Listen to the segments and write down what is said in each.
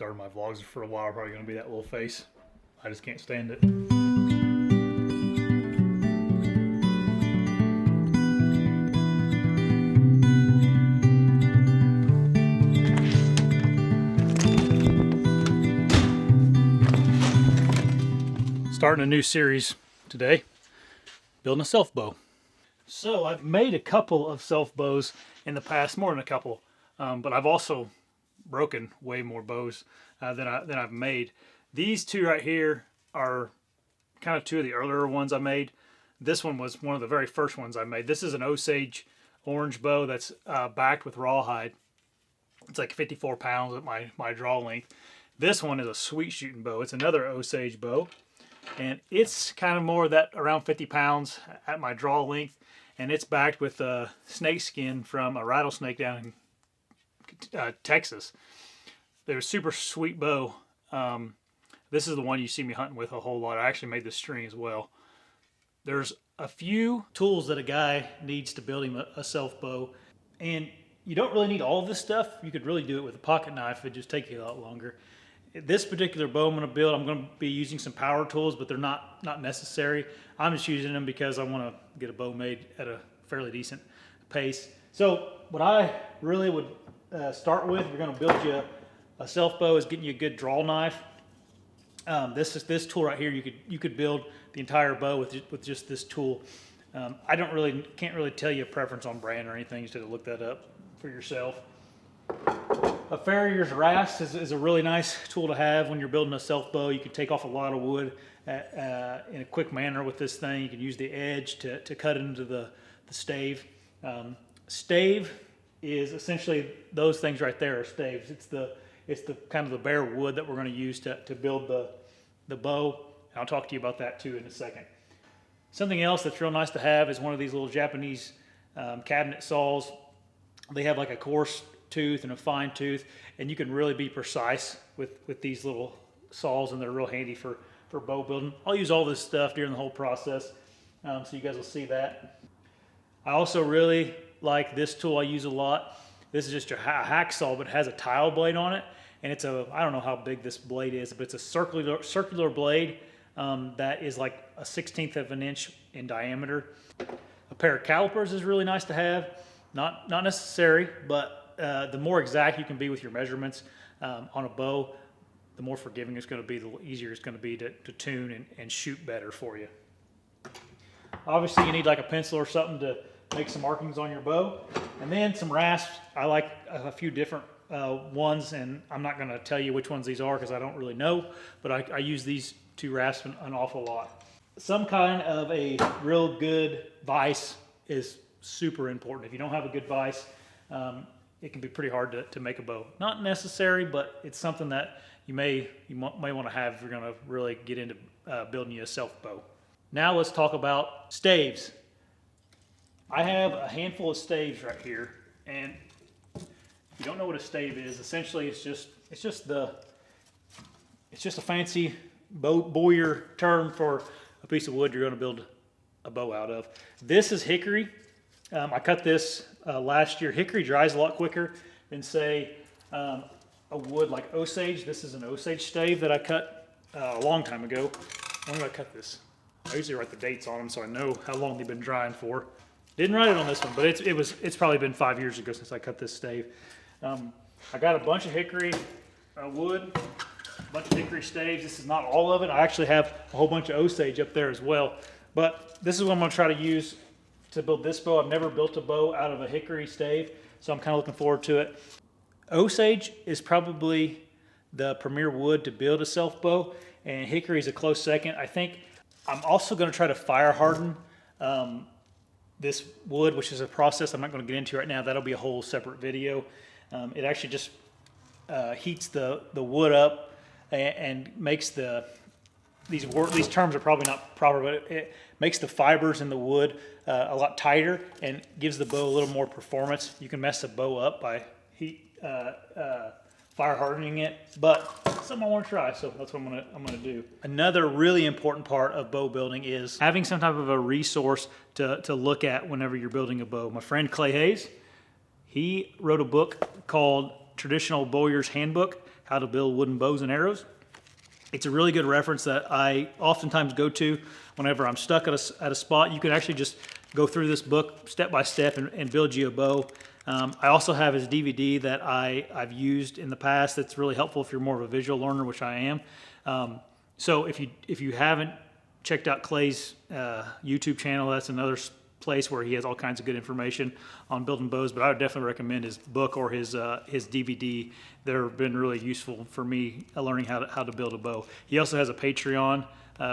started my vlogs for a while, probably going to be that little face. I just can't stand it. Starting a new series today, building a self bow. So I've made a couple of self bows in the past, more than a couple, but I've also broken way more bows than I've made. These two right here are kind of two of the earlier ones I made. This one was one of the very first ones I made. This is an Osage orange bow that's backed with rawhide. It's like 54 pounds at my draw length. This one is a sweet shooting bow. It's another Osage bow, and it's kind of more that around 50 pounds at my draw length, and it's backed with snake skin from a rattlesnake down in Texas. They're a super sweet bow. This is the one you see me hunting with a whole lot. I actually made this string as well. There's a few tools that a guy needs to build him a self bow, and you don't really need all of this stuff. You could really do it with a pocket knife. It'd just take you a lot longer. This particular bow I'm going to build, I'm going to be using some power tools, but they're not necessary. I'm just using them because I want to get a bow made at a fairly decent pace. So what I really would start with, if you're going to build you a self bow, is getting you a good draw knife. This tool right here, you could build the entire bow with just this tool. I can't really tell you a preference on brand or anything. You just have to look that up for yourself. A farrier's rasp is a really nice tool to have when you're building a self bow. You can take off a lot of wood in a quick manner with this thing. You can use the edge to cut into the stave. Stave is essentially those things right there are staves. It's the kind of the bare wood that we're going to use to build the bow. And I'll talk to you about that too in a second. Something else that's real nice to have is one of these little Japanese cabinet saws. They have like a coarse tooth and a fine tooth, and you can really be precise with these little saws, and they're real handy for bow building. I'll use all this stuff during the whole process, so you guys will see that. I also really like this tool. I use a lot. This is just a hacksaw, but it has a tile blade on it, and it's I don't know how big this blade is, but it's a circular blade that is like a 1/16 of an inch in diameter. A pair of calipers is really nice to have. Not necessary, but the more exact you can be with your measurements on a bow, the more forgiving it's going to be, the easier it's going to be to tune and shoot better for you. Obviously, you need like a pencil or something to make some markings on your bow, and then some rasps. I like a few different ones, and I'm not going to tell you which ones these are because I don't really know, but I use these two rasps an awful lot. Some kind of a real good vise is super important. If you don't have a good vise, it can be pretty hard to make a bow. Not necessary, but it's something that you may want to have if you're going to really get into building you a self bow. Now let's talk about staves. I have a handful of staves right here, and if you don't know what a stave is, essentially it's just a fancy bowyer term for a piece of wood you're going to build a bow out of. This is hickory. I cut this last year. Hickory dries a lot quicker than, say, a wood like Osage. This is an Osage stave that I cut a long time ago. When did I cut this? I usually write the dates on them so I know how long they've been drying for. Didn't write it on this one, but it's probably been 5 years ago since I cut this stave. I got a bunch of hickory wood, a bunch of hickory staves. This is not all of it. I actually have a whole bunch of Osage up there as well. But this is what I'm going to try to use to build this bow. I've never built a bow out of a hickory stave, so I'm kind of looking forward to it. Osage is probably the premier wood to build a self bow, and hickory is a close second. I think I'm also going to try to fire harden this wood, which is a process I'm not going to get into right now. That'll be a whole separate video. It actually just heats the wood up and makes these terms are probably not proper, but it makes the fibers in the wood a lot tighter and gives the bow a little more performance. You can mess the bow up by fire hardening it, but something I want to try, so that's what I'm gonna do. Another really important part of bow building is having some type of a resource to look at whenever you're building a bow. My friend Clay Hayes, he wrote a book called Traditional Bowyer's Handbook: How to Build Wooden Bows and Arrows. It's a really good reference that I oftentimes go to whenever I'm stuck at a spot. You can actually just go through this book step by step and build you a bow. I also have his DVD that I've used in the past that's really helpful if you're more of a visual learner, which I am. So if you haven't checked out Clay's YouTube channel, that's another place where he has all kinds of good information on building bows, but I would definitely recommend his book or his DVD. They've been really useful for me learning how to build a bow. He also has a Patreon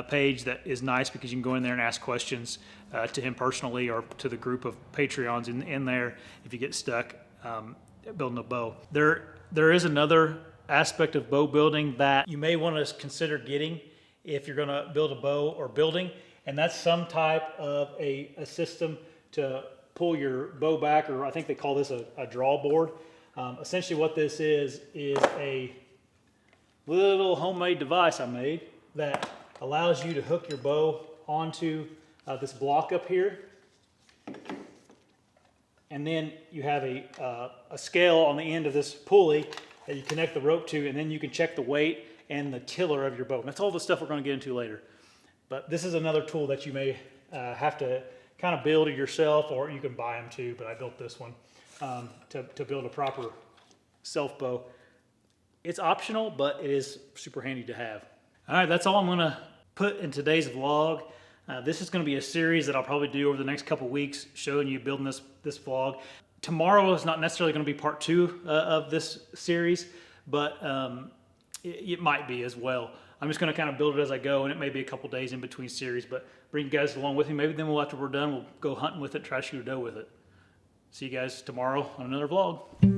page that is nice because you can go in there and ask questions to him personally or to the group of Patreons in there if you get stuck building a bow. There is another aspect of bow building that you may want to consider getting if you're going to build a bow or building, and that's some type of a system to pull your bow back, or I think they call this a drawboard. Essentially what this is a little homemade device I made that allows you to hook your bow onto this block up here. And then you have a scale on the end of this pulley that you connect the rope to, and then you can check the weight and the tiller of your bow. And that's all the stuff we're going to get into later. But this is another tool that you may have to kind of build it yourself, or you can buy them too, but I built this one to build a proper self bow. It's optional, but it is super handy to have. All right, that's all I'm going to put in today's vlog. This is going to be a series that I'll probably do over the next couple weeks, showing you building this vlog. Tomorrow is not necessarily going to be part 2 of this series, but it might be as well. I'm just going to kind of build it as I go, and it may be a couple days in between series, but bring you guys along with me. Maybe then after we're done, we'll go hunting with it, try to shoot a doe with it. See you guys tomorrow on another vlog.